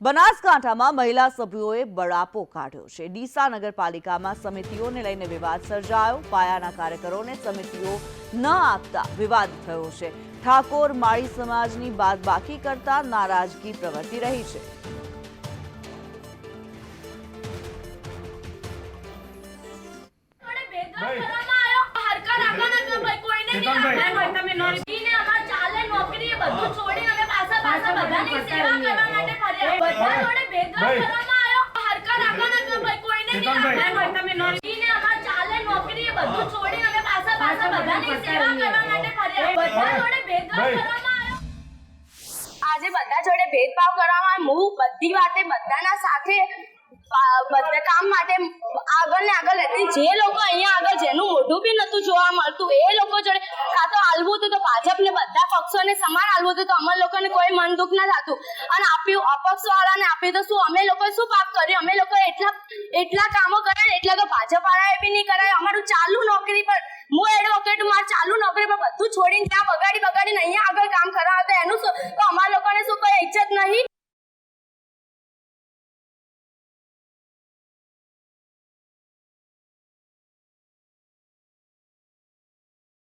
બનાસકાંઠામાં મહિલા સભ્યોએ બળાપો કાઢ્યો છે। ડીસા નગરપાલિકામાં સમિતિઓને લઈને વિવાદ સર્જાયો। પાયાના કાર્યકરોને સમિતિઓ ન આપતા વિવાદ થયો છે। ઠાકોર માળી સમાજની બાદબાકી કરતા નારાજગી પ્રવર્તી રહી છે। આજે બધા જોડે ભેદભાવ કરવામાં હું બધી વાતે બધાના સાથે બધા કામ માટે આગળ ને આગળ રહેતી જે લોકો અહીંયા આગળ જેનું મોઢું બી નતું જોવા મળતું એ લોકો જોડે કાં તો હાલવું હતું તો ભાજપને બધા પક્ષોને સમાન હાલવું હતું તો અમર લોકોને કોઈ મન દુઃખ ના થતું અને આપ્યું અપક્ષ વાળાને આપ્યું તો શું અમે લોકોએ શું પાપ કર્યું? અમે લોકોએ એટલા કામો કર્યા એટલા તો ભાજપ વાળાએ બી નહીં કરાય। અમારું ચાલુ નોકરી પર હું એડવોકેટ મારું ચાલુ નોકરી પર બધું છોડીને ત્યાં બગાડીને અહીંયા આગળ કામ કરાવતા એનું શું તો અમારા લોકોને શું કોઈ ઇજ્જત નહીં?